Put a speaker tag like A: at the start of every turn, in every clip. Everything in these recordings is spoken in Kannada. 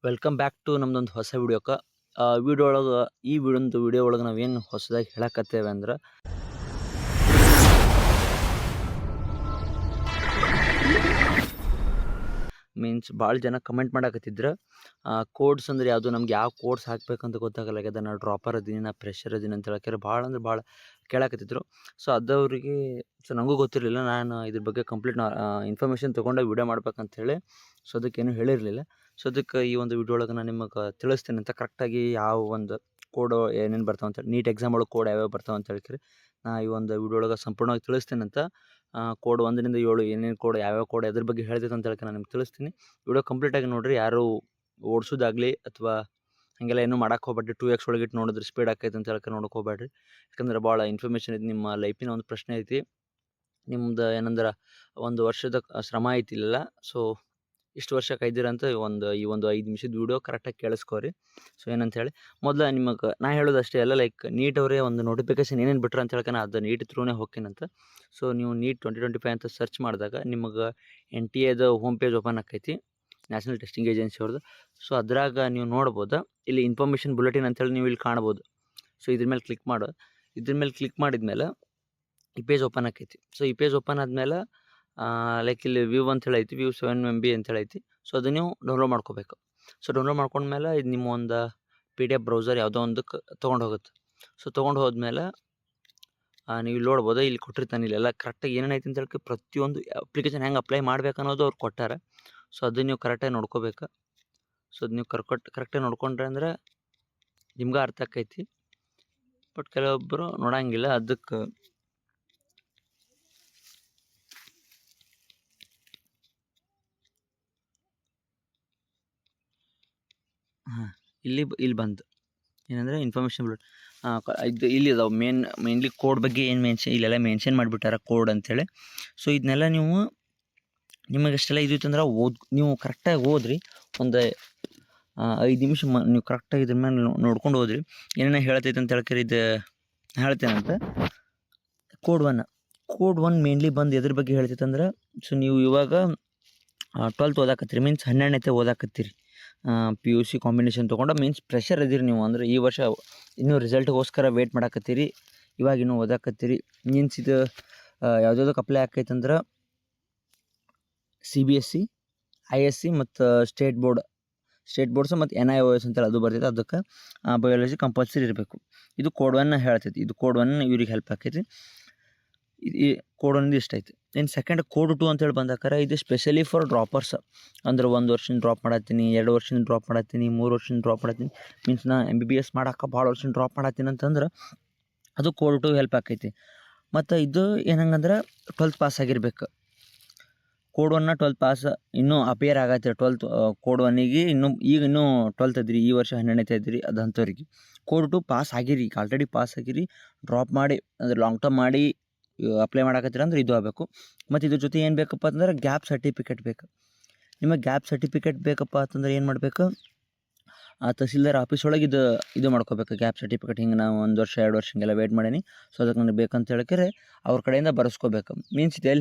A: ವೆಲ್ಕಮ್ ಬ್ಯಾಕ್ ಟು ನಮ್ದೊಂದು ಹೊಸ ವಿಡಿಯೋಕ್ಕೆ ವಿಡಿಯೋ ಒಳಗೆ ನಾವೇನು ಹೊಸದಾಗಿ ಹೇಳಕತ್ತೇವೆ ಅಂದ್ರೆ ಮೀನ್ಸ್ ಭಾಳ ಜನ ಕಮೆಂಟ್ ಮಾಡಕತ್ತಿದ್ರು ಕೋಡ್ಸ್ ಅಂದ್ರೆ ಯಾವುದು, ನಮ್ಗೆ ಯಾವ ಕೋಡ್ಸ್ ಹಾಕ್ಬೇಕಂತ ಗೊತ್ತಾಗಲ್ಲ. ನಾನು ಡ್ರಾಪರ್ ಅದೀನಿ, ನಾ ಫ್ರೆಶರ್ ಅದೀನಿ ಅಂತ ಹೇಳಕ್ಕೆ ಭಾಳ ಅಂದ್ರೆ ಭಾಳ ಕೇಳಕತ್ತಿದ್ರು. ಸೊ ಅದವರಿಗೆ ನನಗೂ ಗೊತ್ತಿರಲಿಲ್ಲ. ನಾನು ಇದ್ರ ಬಗ್ಗೆ ಕಂಪ್ಲೀಟ್ ಇನ್ಫಾರ್ಮೇಷನ್ ತೊಗೊಂಡು ವಿಡಿಯೋ ಮಾಡ್ಬೇಕಂತ ಹೇಳಿ ಸೊ ಅದಕ್ಕೇನು ಹೇಳಿರಲಿಲ್ಲ. ಸೊ ಅದಕ್ಕೆ ಈ ಒಂದು ವಿಡಿಯೋ ಒಳಗೆ ನಾನು ನಿಮಗೆ ತಿಳಿಸ್ತೀನಿ ಅಂತ ಕರೆಕ್ಟಾಗಿ ಯಾವ ಒಂದು ಕೋಡು ಏನೇನು ಬರ್ತಾವೆ ಅಂತೇಳಿ, ನೀಟ್ ಎಕ್ಸಾಮ್ ಒಳಗೆ ಕೋಡ್ ಯಾವ್ಯಾವ ಬರ್ತಾವೆ ಅಂತ ಹೇಳ್ಕರಿ ನಾ ಈ ಒಂದು ವಿಡಿಯೋ ಒಳಗೆ ಸಂಪೂರ್ಣವಾಗಿ ತಿಳಿಸ್ತೀನಿ ಅಂತ. ಕೋಡ್ 1 ರಿಂದ 7 ಏನೇನು ಕೋಡ್, ಯಾವ್ಯಾವ ಕೋಡ್ ಎದ್ರ ಬಗ್ಗೆ ಹೇಳ್ತೈತೆ ಅಂತ ಹೇಳಕ್ಕೆ ನಾನು ನಿಮ್ಗೆ ತಿಳಿಸ್ತೀನಿ. ವಿಡಿಯೋ ಕಂಪ್ಲೀಟಾಗಿ ನೋಡಿರಿ. ಯಾರು ಓಡಿಸೋದಾಗಲಿ ಅಥವಾ ಹಾಗೆಲ್ಲ ಏನೂ ಮಾಡಕ್ಕೆ ಹೋಗ್ಬೇಡ್ರಿ. 2x ಒಳಗಿಟ್ಟು ನೋಡಿದ್ರೆ ಸ್ಪೀಡ್ ಆಕೈತೆ ಅಂತ ಹೇಳಕ್ಕೆ ನೋಡಕ್ಕೆ ಹೋಗ್ಬೇಡ್ರಿ. ಯಾಕಂದ್ರೆ ಭಾಳ ಇನ್ಫಾರ್ಮೇಷನ್ ಐತಿ, ನಿಮ್ಮ ಲೈಫಿನ ಒಂದು ಪ್ರಶ್ನೆ ಐತಿ. ನಿಮ್ದು ಏನಂದ್ರೆ ಒಂದು ವರ್ಷದ ಶ್ರಮ ಐತಿ ಇಲ್ಲೆಲ್ಲ. ಸೊ ಇಷ್ಟು ವರ್ಷ ಕಾಯ್ದಿರ ಅಂತ ಈ ಒಂದು 5 ನಿಮಿಷದ ವಿಡಿಯೋ ಕರೆಕ್ಟಾಗಿ ಕೇಳಿಸ್ಕೋರಿ. ಸೊ ಏನಂತ ಹೇಳಿ ಮೊದಲು ನಿಮಗೆ ನಾ ಹೇಳೋದಷ್ಟೇ ಅಲ್ಲ, ಲೈಕ್ ನೀಟ್ ಅವರೇ ಒಂದು ನೋಟಿಫಿಕೇಶನ್ ಏನೇನು ಬಿಟ್ರು ಅಂತ ಹೇಳ್ಕೊಂಡು ಅದು ನೀಟ್ ಥ್ರೂನೇ ಹೋಗ್ತೀನಂತ. ಸೊ ನೀವು ನೀಟ್ 2025 ಅಂತ ಸರ್ಚ್ ಮಾಡಿದಾಗ ನಿಮಗೆ NTA ಹೋಮ್ ಪೇಜ್ ಓಪನ್ ಆಕೈತಿ, ನ್ಯಾಷನಲ್ ಟೆಸ್ಟಿಂಗ್ ಏಜೆನ್ಸಿ ಅವ್ರದ್ದು. ಸೊ ಅದ್ರಾಗ ನೀವು ನೋಡ್ಬೋದು, ಇಲ್ಲಿ ಇನ್ಫಾರ್ಮೇಷನ್ ಬುಲೆಟಿನ್ ಅಂತೇಳಿ ನೀವು ಇಲ್ಲಿ ಕಾಣ್ಬೋದು. ಸೊ ಇದ್ರ ಮೇಲೆ ಕ್ಲಿಕ್ ಮಾಡು. ಇದ್ರ ಮೇಲೆ ಕ್ಲಿಕ್ ಮಾಡಿದ್ಮೇಲೆ ಈ ಪೇಜ್ ಓಪನ್ ಆಕೈತಿ. ಸೊ ಈ ಪೇಜ್ ಓಪನ್ ಆದಮೇಲೆ ಲೈಕ್ ಇಲ್ಲಿ ವ್ಯೂ ಅಂತ ಹೇಳಿ ಐತಿ, ವ್ಯೂ 7 MB ಅಂತ ಹೇಳಿ ಐತಿ. ಸೊ ಅದು ನೀವು ಡೌನ್ಲೋಡ್ ಮಾಡ್ಕೋಬೇಕು. ಸೊ ಡೌನ್ಲೋಡ್ ಮಾಡ್ಕೊಂಡ್ಮೇಲೆ ಇದು ನಿಮ್ಮ ಒಂದು PDF ಬ್ರೌಸರ್ ಯಾವುದೋ ಒಂದಕ್ಕೆ ತೊಗೊಂಡು ಹೋಗುತ್ತೆ. ಸೊ ತೊಗೊಂಡು ಹೋದ್ಮೇಲೆ ನೀವು ಇಲ್ಲಿ ನೋಡ್ಬೋದು, ಇಲ್ಲಿ ಕೊಟ್ಟಿರ್ತಾನೆ ಇಲ್ಲೆಲ್ಲ ಕರೆಕ್ಟಾಗಿ ಏನೇನೈತಿ ಅಂತ ಹೇಳಿ ಪ್ರತಿಯೊಂದು ಅಪ್ಲಿಕೇಶನ್ ಹೆಂಗೆ ಅಪ್ಲೈ ಮಾಡ್ಬೇಕು ಅನ್ನೋದು ಅವ್ರು ಕೊಟ್ಟಾರೆ. ಸೊ ಅದನ್ನು ನೀವು ಕರೆಕ್ಟಾಗಿ ನೋಡ್ಕೋಬೇಕು. ಸೊ ಅದು ನೀವು ಕರೆಕ್ಟಾಗಿ ನೋಡ್ಕೊಂಡ್ರೆ ಅಂದ್ರೆ ನಿಮ್ಗೆ ಅರ್ಥ ಆಕೈತಿ. ಬಟ್ ಕೆಲವೊಬ್ಬರು ನೋಡಂಗಿಲ್ಲ. ಅದಕ್ಕೆ ಇಲ್ಲಿ ಬಂದು ಏನಂದರೆ ಇನ್ಫಾರ್ಮೇಷನ್ ಇದು ಇಲ್ಲಿ ಇದಾವೆ. ಮೇನ್ಲಿ ಕೋಡ್ ಬಗ್ಗೆ ಏನು ಇಲ್ಲೆಲ್ಲ ಮೆನ್ಷನ್ ಮಾಡಿಬಿಟ್ಟಾರೆ ಕೋಡ್ ಅಂಥೇಳಿ. ಸೊ ಇದನ್ನೆಲ್ಲ ನೀವು ನಿಮಗೆಷ್ಟೆಲ್ಲ ಇದು ಇತ್ತಂದ್ರೆ ನೀವು ಕರೆಕ್ಟಾಗಿ ಓದ್ರಿ. ಒಂದು 5 ನಿಮಿಷ ನೀವು ಕರೆಕ್ಟಾಗಿ ಇದ್ರ ಮೇಲೆ ನೋಡ್ಕೊಂಡು ಹೋದ್ರಿ ಏನೇನೋ ಹೇಳ್ತೈತೆ ಅಂತ ಹೇಳ್ಕರಿ. ಇದು ಹೇಳ್ತೇನಂತ ಕೋಡ್ 1 ಮೇನ್ಲಿ ಬಂದು ಎದ್ರ ಬಗ್ಗೆ ಹೇಳ್ತೈತೆ ಅಂದ್ರೆ, ಸೊ ನೀವು ಇವಾಗ 12th ಓದಾಕತ್ತೀರಿ, ಮೀನ್ಸ್ 12ನೇ ಓದಾಕತ್ತೀರಿ. PUC ಕಾಂಬಿನೇಷನ್ ತೊಗೊಂಡು ಮೀನ್ಸ್ ಪ್ರೆಷರ್ ಇದೀರಿ ನೀವು. ಅಂದರೆ ಈ ವರ್ಷ ಇನ್ನೂ ರಿಸಲ್ಟ್ಗೋಸ್ಕರ ವೇಟ್ ಮಾಡಾಕತ್ತೀರಿ, ಇವಾಗ ಇನ್ನೂ ಓದಾಕತ್ತೀರಿ. ಮೀನ್ಸ್ ಇದು ಯಾವುದ್ಯಾವ್ದಕ್ಕೆ ಅಪ್ಲೈ ಆಕೈತಂದ್ರೆ CBSE, ISC ಮತ್ತು ಸ್ಟೇಟ್ ಬೋರ್ಡ್ಸ್ ಮತ್ತು NIOS ಅಂತೇಳಿ ಅದು ಬರ್ತೈತೆ. ಅದಕ್ಕೆ ಬಯಾಲಜಿ ಕಂಪಲ್ಸರಿ ಇರಬೇಕು. ಇದು ಕೋಡ್ 1 ಹೇಳ್ತೈತಿ. ಇದು ಕೋಡ್ 1 ಇವ್ರಿಗೆ ಹೆಲ್ಪ್ ಆಕೈತಿ. ಈ ಕೋಡ್ 1 ಇಷ್ಟ ಐತಿ. ಇನ್ನು ಸೆಕೆಂಡ್ ಕೋಡ್ 2 ಅಂತೇಳಿ ಬಂದಾಕಾರ ಇದು ಸ್ಪೆಷಲಿ ಫಾರ್ ಡ್ರಾಪರ್ಸ್. ಅಂದ್ರೆ 1 ವರ್ಷದಿಂದ ಡ್ರಾಪ್ ಮಾಡತ್ತೀನಿ, 2 ವರ್ಷದಿಂದ ಡ್ರಾಪ್ ಮಾಡತ್ತೀನಿ, 3 ವರ್ಷದಿಂದ ಡ್ರಾಪ್ ಮಾಡತ್ತೀನಿ. ಮೀನ್ಸ್ ನಾ MBBS ಮಾಡಕ್ಕೆ ಭಾಳ ವರ್ಷದಿಂದ ಡ್ರಾಪ್ ಮಾಡತ್ತೀನಿ ಅಂತಂದ್ರೆ ಅದು ಕೋಡ್ 2 ಹೆಲ್ಪ್ ಆಕೈತಿ. ಮತ್ತು ಇದು ಏನಂಗಂದ್ರೆ 12th ಪಾಸ್ ಆಗಿರ್ಬೇಕು. ಕೋಡ್ 1 12th ಪಾಸ್ ಇನ್ನೂ ಅಪಿಯರ್ ಆಗತ್ತೆ. 12th ಕೋಡ್ 1ಗೆ ಇನ್ನೂ 12th ಇದ್ರಿ, ಈ ವರ್ಷ 12ನೇ ಇದ್ರಿ, ಅದು ಅಂಥವ್ರಿಗೆ. ಕೋಡ್ 2 ಪಾಸ್ ಆಗಿರಿ, ಈಗ ಆಲ್ರೆಡಿ ಪಾಸ್ ಆಗಿರಿ, ಡ್ರಾಪ್ ಮಾಡಿ ಅಂದರೆ ಲಾಂಗ್ ಟರ್ಮ್ ಮಾಡಿ ಅಪ್ಲೈ ಮಾಡಕತ್ತೀರ ಅಂದ್ರೆ ಇದು ಆಗಬೇಕು. ಮತ್ತು ಇದ್ರ ಜೊತೆ ಏನು ಬೇಕಪ್ಪ ಅಂತಂದ್ರೆ ಗ್ಯಾಪ್ ಸರ್ಟಿಫಿಕೇಟ್ ಬೇಕು. ನಿಮಗೆ ಗ್ಯಾಪ್ ಸರ್ಟಿಫಿಕೇಟ್ ಬೇಕಪ್ಪ ಅಂತಂದ್ರೆ ಏನು ಮಾಡಬೇಕು, ಆ ತಹಸೀಲ್ದಾರ್ ಆಫೀಸ್ ಒಳಗೆ ಇದು ಮಾಡ್ಕೋಬೇಕು. ಗ್ಯಾಪ್ ಸರ್ಟಿಫಿಕೇಟ್ ಹಿಂಗೆ ನಾವು 1 ವರ್ಷ 2 ವರ್ಷ ಹಿಂಗೆಲ್ಲ ವೇಟ್ ಮಾಡೀನಿ, ಸೊ ಅದಕ್ಕೆ ನನಗೆ ಬೇಕಂತ ಹೇಳ್ಕರೆ ಅವ್ರ ಕಡೆಯಿಂದ ಬರೆಸ್ಕೋಬೇಕು. ಮೀನ್ಸ್ ಇದು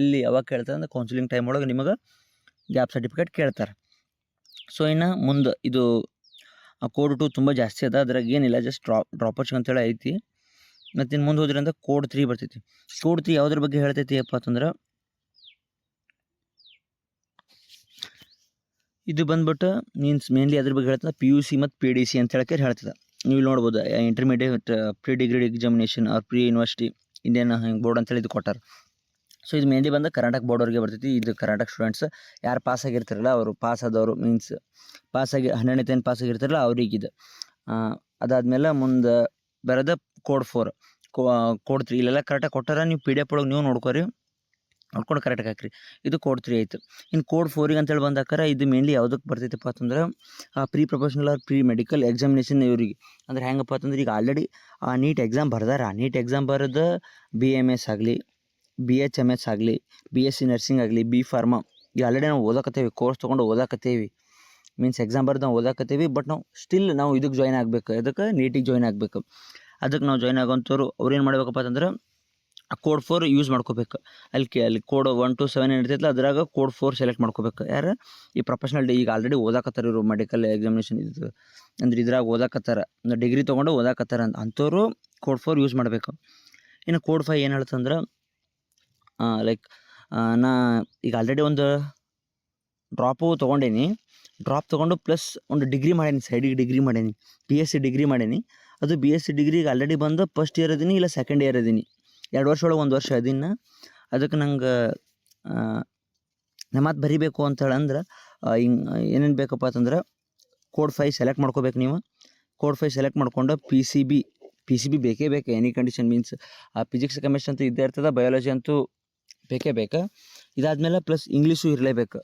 A: ಎಲ್ಲಿ ಯಾವಾಗ ಕೇಳ್ತಾರೆ ಅಂದ್ರೆ ಕೌನ್ಸಿಲಿಂಗ್ ಟೈಮ್ ಒಳಗೆ ನಿಮಗೆ ಗ್ಯಾಪ್ ಸರ್ಟಿಫಿಕೇಟ್ ಕೇಳ್ತಾರೆ. ಸೊ ಇನ್ನು ಮುಂದೆ ಇದು ಕೋಡ್ 2 ತುಂಬ ಜಾಸ್ತಿ ಅದ, ಅದ್ರಾಗ ಏನಿಲ್ಲ, ಜಸ್ಟ್ ಡ್ರಾಪರ್ಸ್ ಅಂತೇಳಿ ಐತಿ. ಮತ್ತು ಇನ್ನು ಮುಂದೆ ಹೋದ್ರಿ ಅಂದ್ರೆ ಕೋಡ್ 3 ಬರ್ತೈತಿ. ಕೋಡ್ 3 ಯಾವುದ್ರ ಬಗ್ಗೆ ಹೇಳ್ತೈತಿ ಅಪ್ಪ ಅಂತಂದ್ರೆ, ಇದು ಬಂದ್ಬಿಟ್ಟು ಮೀನ್ಸ್ ಮೇನ್ಲಿ ಅದ್ರ ಬಗ್ಗೆ ಹೇಳ್ತದೆ PUC ಮತ್ತು PDC ಅಂತ ಹೇಳಕ್ಕೆ ಹೇಳ್ತದೆ. ನೀವು ನೋಡ್ಬೋದು intermediate pre degree examination or pre university Indian board ಅಂತೇಳಿ ಇದು ಕೊಟ್ಟಾರೆ. ಸೊ ಇದು ಮೇನ್ಲಿ ಬಂದು ಕರ್ನಾಟಕ ಬೋರ್ಡ್ ಅವ್ರಿಗೆ ಬರ್ತೈತಿ. ಇದು ಕರ್ನಾಟಕ ಸ್ಟೂಡೆಂಟ್ಸ್ ಯಾರು ಪಾಸ್ ಆಗಿರ್ತಾರಲ್ಲ ಅವರು, ಪಾಸ್ ಆದವರು ಮೀನ್ಸ್ ಪಾಸಾಗಿ 12ನೇ ಪಾಸ್ ಆಗಿರ್ತಾರಲ್ಲ ಅವ್ರಿಗಿದೆ. ಅದಾದಮೇಲೆ ಮುಂದೆ ಬರೋದು ಕೋಡ್ 4, ಕೋಡ್ 3 ಇಲ್ಲೆಲ್ಲ ಕರೆಕ್ಟಾಗಿ ಕೊಟ್ಟಾರ. ನೀವು PDF ಒಳಗೆ ನೀವು ನೋಡ್ಕೊಂಡು ಕರೆಕ್ಟಾಗಿ ಹಾಕ್ರಿ. ಇದು ಕೋಡ್ 3 ಆಯಿತು. ಇನ್ನು ಕೋಡ್ 4ಗೆ ಅಂತೇಳಿ ಬಂದಾಕಾರ ಇದು ಮೇನ್ಲಿ ಯಾವುದಕ್ಕೆ ಬರ್ತೈತಪ್ಪ ಅಂತಂದ್ರೆ pre professional or pre medical examination ಇವ್ರಿಗೆ. ಅಂದ್ರೆ ಹೆಂಗಪ್ಪ ಅಂತಂದ್ರೆ ಈಗ ಆಲ್ರೆಡಿ ನೀಟ್ ಎಕ್ಸಾಮ್ ಬರ್ದಾರ, ನೀಟ್ ಎಕ್ಸಾಮ್ ಬರೋದು BMS ಆಗಲಿ, BHMS ಆಗಲಿ, BSc ನರ್ಸಿಂಗ್ ಆಗಲಿ, B ಫಾರ್ಮಾ ಈಗ ಆಲ್ರೆಡಿ ನಾವು ಓದಾಕತ್ತೇವಿ, ಕೋರ್ಸ್ ತೊಗೊಂಡು ಓದಾಕತ್ತೇವಿ. ಮೀನ್ಸ್ ಎಕ್ಸಾಮ್ ಬರ್ದು ನಾವು ಓದಾಕತ್ತೇವಿ. ಬಟ್ ನಾವು ಇದಕ್ಕೆ ಜಾಯ್ನ್ ಆಗಬೇಕು. ಇದಕ್ಕೆ ನೀಟಿಗೆ ಜಾಯ್ನ್ ಆಗಬೇಕು. ಅದಕ್ಕೆ ನಾವು ಜಾಯ್ನ್ ಆಗೋಂಥವ್ರು ಅವ್ರು ಏನು ಮಾಡ್ಬೇಕಪ್ಪ ಅಂತಂದ್ರೆ ಕೋಡ್ 4 ಯೂಸ್ ಮಾಡ್ಕೋಬೇಕು. ಅಲ್ಲಿ ಕೋಡ್ 1 to 7 ಏನಿರ್ತೈತಲ್ಲ ಅದ್ರಾಗ ಕೋಡ್ 4 ಸೆಲೆಕ್ಟ್ ಮಾಡ್ಕೋಬೇಕು. ಯಾರು ಈ ಪ್ರೊಫೆಷ್ನಲ್ ಈಗ ಆಲ್ರೆಡಿ ಓದಾಕತ್ತಾರ ಇವರು ಮೆಡಿಕಲ್ ಎಕ್ಸಾಮಿನೇಷನ್ ಇದು ಅಂದ್ರೆ ಇದ್ರಾಗ ಓದಾಕತ್ತಾರ, ಡಿಗ್ರಿ ತೊಗೊಂಡು ಓದಾಕತ್ತಾರ ಅಂಥವ್ರು ಕೋಡ್ 4 ಯೂಸ್ ಮಾಡಬೇಕು. ಇನ್ನು ಕೋಡ್ 5 ಏನು ಹೇಳ್ತಂದ್ರೆ ಲೈಕ್ ನಾ ಈಗ ಆಲ್ರೆಡಿ ಒಂದು ಡ್ರಾಪು ತೊಗೊಂಡೇನಿ. ಡ್ರಾಪ್ ತೊಗೊಂಡು ಪ್ಲಸ್ ಒಂದು ಡಿಗ್ರಿ ಮಾಡೇನಿ, ಸೈಡಿಗೆ ಡಿಗ್ರಿ ಮಾಡೇನಿ, BSc ಡಿಗ್ರಿ ಮಾಡೇನಿ. ಅದು BSc ಡಿಗ್ರಿಗೆ ಆಲ್ರೆಡಿ ಬಂದು ಫಸ್ಟ್ ಇಯರ್ ಅದೀನಿ ಇಲ್ಲ ಸೆಕೆಂಡ್ ಇಯರ್ ಅದೀನಿ, 2 ವರ್ಷ ಒಳಗೆ 1 ವರ್ಷ ಅದೀನಿ. ಅದಕ್ಕೆ ನಂಗೆ ನಾ ಮತ್ತೆ ಬರಿಬೇಕು ಅಂತ ಹೇಳಂದ್ರೆ ಹಿಂಗೆ ಏನೇನು ಬೇಕಪ್ಪ ಅಂತಂದ್ರೆ ಕೋಡ್ 5 ಸೆಲೆಕ್ಟ್ ಮಾಡ್ಕೋಬೇಕು ನೀವು. ಕೋಡ್ 5 ಸೆಲೆಕ್ಟ್ ಮಾಡ್ಕೊಂಡು ಪಿ ಸಿ ಬಿ ಬೇಕೇ ಬೇಕು any condition. Means physics chemistry ಅಂತೂ ಇದ್ದೇ ಇರ್ತದೆ, ಬಯಾಲಜಿ ಅಂತೂ ಬೇಕೇ ಬೇಕು. ಇದಾದಮೇಲೆ ಪ್ಲಸ್ ಇಂಗ್ಲೀಷು ಇರಲೇಬೇಕು,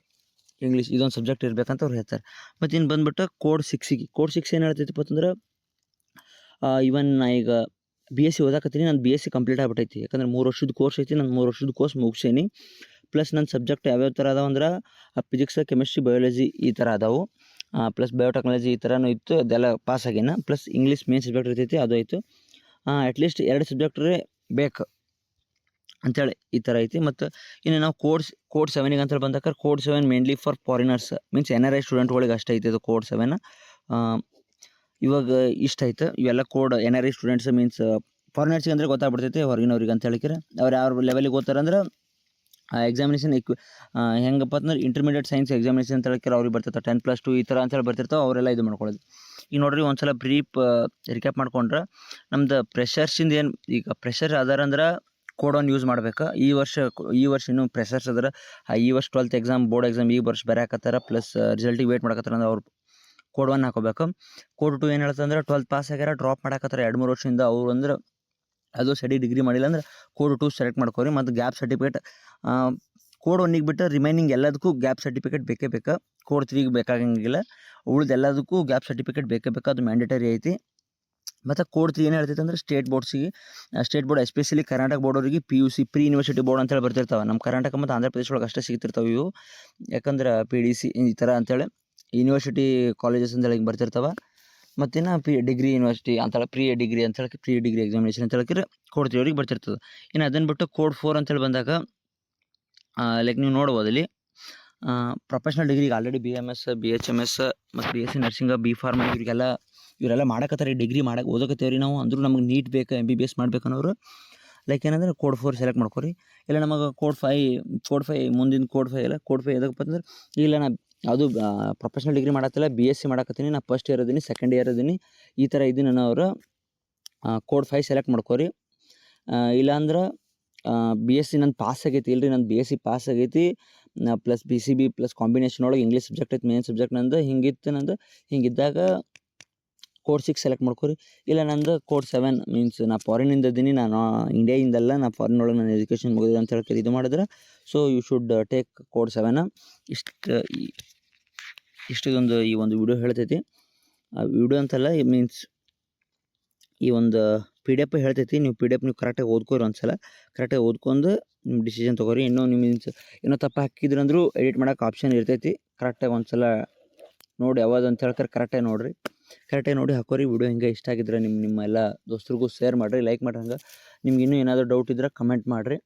A: ಇಂಗ್ಲೀಷ್ ಇದೊಂದು ಸಬ್ಜೆಕ್ಟ್ ಇರಬೇಕಂತ ಅವ್ರು ಹೇಳ್ತಾರೆ. ಮತ್ತು ಇನ್ನು ಬಂದುಬಿಟ್ಟು ಕೋಡ್ 6 ಏನು ಹೇಳ್ತೈತಪ್ಪ ಅಂತಂದ್ರೆ ಇವನ್ ನಾ ಈಗ BSc ಓದಾಕತ್ತೀನಿ, ನಾನು BSc ಕಂಪ್ಲೀಟ್ ಆಗ್ಬಿಟ್ಟೈತಿ. ಯಾಕಂದ್ರೆ 3 ವರ್ಷದ ಕೋರ್ಸ್ ಐತಿ, ನಾನು 3 ವರ್ಷದ ಕೋರ್ಸ್ ಮುಗಿಸೇನಿ. ಪ್ಲಸ್ ನನ್ನ ಸಬ್ಜೆಕ್ಟ್ ಯಾವ್ಯಾವ ಥರ ಅದಾವೆ ಅಂದ್ರೆ ಫಿಸಿಕ್ಸ್, ಕೆಮಿಸ್ಟ್ರಿ, ಬಯಾಲಜಿ ಈ ಥರ ಅದಾವೆ. ಪ್ಲಸ್ ಬಯೋಟೆಕ್ನಾಲಜಿ ಈ ಥರನೂ ಇತ್ತು, ಅದೆಲ್ಲ ಪಾಸ್ ಆಗೇನ. ಪ್ಲಸ್ ಇಂಗ್ಲೀಷ್ ಮೇನ್ ಸಬ್ಜೆಕ್ಟ್ ಇರ್ತೈತಿ, ಅದು ಆಯಿತು. ಅಟ್ಲೀಸ್ಟ್ 2 ಸಬ್ಜೆಕ್ಟ್ರೇ ಬೇಕು ಅಂಥೇಳಿ ಈ ಥರ ಐತಿ. ಮತ್ತು ಇನ್ನು ನಾವು ಕೋಡ್ 7ಗೆ ಅಂತೇಳಿ ಬಂದಾಗ code 7 mainly for foreigners, means NRI ಸ್ಟೂಡೆಂಟ್ಗಳಿಗೆ ಅಷ್ಟೇ ಐತೆ ಇದು ಕೋಡ್ 7. ಇವಾಗ ಇಷ್ಟ ಐತೆ ಇವೆಲ್ಲ ಕೋಡ್ NRI ಸ್ಟೂಡೆಂಟ್ಸ್ ಮೀನ್ಸ್ ಫಾರಿನರ್ಸ್ಗೆ ಅಂದರೆ ಗೊತ್ತಾಗ್ಬಿಡ್ತೈತೆ ಹೊರಗಿನವ್ರಿಗೆ ಅಂತ ಹೇಳಿದ್ರೆ. ಅವ್ರು ಯಾವ ಲೆವೆಲಿಗೆ ಓದ್ತಾರಂದ್ರೆ ಎಕ್ಸಾಮಿನೇಷನ್ ಹೆಂಗಪ್ಪ ಅಂದ್ರೆ ಇಂಟರ್ಮೀಡಿಯೇಟ್ ಸೈನ್ಸ್ ಎಕ್ಸಾಮಿನೇಷನ್ ಅಂತ ಹೇಳಿದ್ರೆ ಅವ್ರಿಗೆ ಬರ್ತಿರ್ತಾರೆ 10+2 ಈ ಥರ ಅಂತೇಳಿ ಬರ್ತಿರ್ತಾವೆ, ಅವರೆಲ್ಲ ಇದು ಮಾಡ್ಕೊಳ್ಳೋದು. ಈಗ ನೋಡ್ರಿ ಒಂದ್ಸಲ ಬ್ರೀಫ್ ರಿಕ್ಯಾಪ್ ಮಾಡ್ಕೊಂಡ್ರೆ ನಮ್ದು ಫ್ರೆಷರ್ಸಿಂದ ಏನು ಈಗ ಫ್ರೆಷರ್ ಅದಾರ ಅಂದ್ರೆ ಕೋಡ್ 1 ಯೂಸ್ ಮಾಡ್ಬೇಕು. ಈ ವರ್ಷ ಇನ್ನೂ ಫ್ರೆಷರ್ಸ್ ಅದರ ಈ ವರ್ಷ 12th ಎಕ್ಸಾಮ್ ಬೋರ್ಡ್ ಎಕ್ಸಾಮ್ ಈ ವರ್ಷ ಬರೆಯಕತ್ತಾರ, ಪ್ಲಸ್ ರಿಸಲ್ಟಿಗೆ ವೇಟ್ ಮಾಡಕತ್ತಾರ ಅಂದ್ರೆ ಅವ್ರು ಕೋಡ್ 1 ಹಾಕೋಬೇಕು. ಕೋಡ್ 2 ಏನು ಹೇಳ್ತಂದ್ರೆ 12th ಪಾಸ್ ಆಗ್ಯಾರ ಡ್ರಾಪ್ ಮಾಡಕತ್ತಾರ 2-3 ವರ್ಷದಿಂದ ಅವ್ರು ಅಂದ್ರೆ ಅದು ಸ್ಟಡಿ ಡಿಗ್ರಿ ಮಾಡಿಲ್ಲ ಅಂದ್ರೆ ಕೋಡ್ 2 ಸೆಲೆಕ್ಟ್ ಮಾಡ್ಕೋರಿ. ಮತ್ತು ಗ್ಯಾಪ್ ಸರ್ಟಿಫಿಕೇಟ್ ಕೋಡ್ 1ಗೆ ಬಿಟ್ಟು ರಿಮೈನಿಂಗ್ ಎಲ್ಲದಕ್ಕೂ ಗ್ಯಾಪ್ ಸರ್ಟಿಫಿಕೇಟ್ ಬೇಕೇ ಬೇಕು. ಕೋಡ್ 3ಗೆ ಬೇಕಾಗಂಗಿಲ್ಲ, ಉಳಿದ ಎಲ್ಲದಕ್ಕೂ ಗ್ಯಾಪ್ ಸರ್ಟಿಫಿಕೇಟ್ ಬೇಕೇ ಬೇಕು, ಅದು ಮ್ಯಾಂಡೇಟರಿ ಐತಿ. ಮತ್ತು ಕೋಡ್ 3 ಏನು ಹೇಳ್ತೈತೆ ಅಂದ್ರೆ state board especially Karnataka board ಅವರಿಗೆ PUC ಪ್ರೀ ಯೂನಿವರ್ಸಿಟಿ ಬೋರ್ಡ್ ಅಂತೇಳಿ ಬರ್ತಿರ್ತಾವೆ. ನಮ್ಮ ಕರ್ನಾಟಕ ಮತ್ತು ಆಂಧ್ರ ಪ್ರದೇಶ ಒಳಗೆ ಅಷ್ಟೇ ಸಿಗ್ತಿರ್ತಾವೆ ಇವು. ಯಾಕಂದ್ರೆ PDC ಈ ಥರ ಅಂತೇಳಿ ಯೂನಿವರ್ಸಿಟಿ ಕಾಲೇಜಸ್ ಅಂತೇಳಿ ಹಿಂಗೆ ಬರ್ತಿರ್ತಾವೆ. ಮತ್ತಿನ್ನು ಡಿಗ್ರಿ ಯೂನಿವರ್ಸಿಟಿ ಅಂತೇಳಿ ಪ್ರೀ ಡಿಗ್ರಿ ಎಕ್ಸಾಮಿನೇಷನ್ ಅಂತ ಹೇಳಿದ್ರೆ ಕೋಡ್ 3 ಅವ್ರಿಗೆ ಬರ್ತಿರ್ತದೆ. ಇನ್ನು ಅದನ್ನು ಬಿಟ್ಟು ಕೋಡ್ 4 ಅಂತೇಳಿ ಬಂದಾಗ ಲೈಕ್ ನೀವು ನೋಡ್ಬೋದು ಇಲ್ಲಿ ಪ್ರೊಫೆಷ್ನಲ್ ಡಿಗ್ರಿಗೆ ಆಲ್ರೆಡಿ BMS, BHMS ಮತ್ತು BSc ನರ್ಸಿಂಗ್, B.Pharma ಇವರೆಲ್ಲ ಮಾಡಕತ್ತಾರೆ, ಡಿಗ್ರಿ ಮಾಡಕ್ಕೆ ಓದಕತ್ತೇವ್ರಿ ನಾವು. ಅಂದರೂ ನಮಗೆ ನೀಟ್ ಬೇಕು, MBBS ಮಾಡ್ಬೇಕನ್ನೋರು ಲೈಕ್ ಏನಂದ್ರೆ ಕೋಡ್ 4 ಸೆಲೆಕ್ಟ್ ಮಾಡ್ಕೊರಿ. ಇಲ್ಲ ನಮಗೆ ಕೋಡ್ 5 ಮುಂದಿನ ಕೋಡ್ 5 ಇಲ್ಲ ಕೋಡ್ 5 ಎದಕ್ಕಪ್ಪ ಅಂದ್ರೆ ಇಲ್ಲ ನಾ ಅದು ಪ್ರೊಫೆಷ್ನಲ್ ಡಿಗ್ರಿ ಮಾಡತ್ತಿಲ್ಲ, BSc ಮಾಡಕತ್ತೀನಿ, ನಾ ಫಸ್ಟ್ ಇಯರ್ ಅದೀನಿ, ಸೆಕೆಂಡ್ ಇಯರ್ ಅದೀನಿ, ಈ ಥರ ಇದ್ದೀನಿ ಅನ್ನೋರು ಕೋಡ್ 5 ಸೆಲೆಕ್ಟ್ ಮಾಡ್ಕೊರಿ. ಇಲ್ಲಾಂದ್ರೆ BSc ನಂದು ಪಾಸ್ ಆಗೈತಿ, ಇಲ್ರಿ ನಂದು BSc ಪಾಸ್ ಆಗೈತಿ, ಪ್ಲಸ್ PCB ಪ್ಲಸ್ ಕಾಂಬಿನೇಷನ್ ಒಳಗೆ ಇಂಗ್ಲೀಷ್ ಸಬ್ಜೆಕ್ಟ್ ಐತಿ ಮೇನ್ ಸಬ್ಜೆಕ್ಟ್ ನಂದು, ಹಿಂಗಿದ್ದಾಗ ಕೋಡ್ 6 ಸೆಲೆಕ್ಟ್ ಮಾಡ್ಕೊರಿ. ಇಲ್ಲ ನಂದು ಕೋಡ್ 7 ಮೀನ್ಸ್ ನಾ ಫಾರಿನಿಂದ ಇದೀನಿ, ನಾನು ಇಂಡಿಯಾಯಿಂದಲ್ಲ, ನಾ ಫಾರಿನ್ ಒಳಗೆ ನಾನು ಎಜುಕೇಷನ್ ಮುಗಿದಿದೆ ಅಂತ ಹೇಳ್ತಾರೆ ಇದು ಮಾಡಿದ್ರೆ so you should take code 7. ಇಷ್ಟೊಂದು ಈ ಒಂದು ವಿಡಿಯೋ ಹೇಳ್ತೈತಿ. ವಿಡಿಯೋ ಅಂತಲ್ಲ ಮೀನ್ಸ್ ಈ ಒಂದು PDF ಹೇಳ್ತೈತಿ. ನೀವು PDF ನೀವು ಕರೆಕ್ಟಾಗಿ ಓದ್ಕೋರಿ, ಒಂದ್ಸಲ ಕರೆಕ್ಟಾಗಿ ಓದ್ಕೊಂಡು ನಿಮ್ಮ ಡಿಸಿಷನ್ ತೊಗೋರಿ. ಇನ್ನೂ ತಪ್ಪು ಹಾಕಿದ್ರಂದ್ರೂ ಎಡಿಟ್ ಮಾಡೋಕೆ ಆಪ್ಷನ್ ಇರ್ತೈತಿ. ಕರೆಕ್ಟಾಗಿ ಒಂದ್ಸಲ ನೋಡಿ ಯಾವುದು ಅಂತ ಹೇಳ್ತಾರೆ ಕರೆಕ್ಟಾಗಿ ನೋಡಿ ಹಾಕೋರಿ. ವಿಡಿಯೋ ಹಿಂಗೆ ಇಷ್ಟ ಆಗಿದ್ರೆ ನಿಮ್ಮ ಎಲ್ಲ ದೋಸ್ತರಿಗೂ ಶೇರ್ ಮಾಡಿರಿ, ಲೈಕ್ ಮಾಡಿ. ಹಂಗೆ ನಿಮ್ಗೆ ಇನ್ನೂ ಏನಾದರೂ ಡೌಟ್ ಇದ್ರೆ ಕಮೆಂಟ್ ಮಾಡಿರಿ.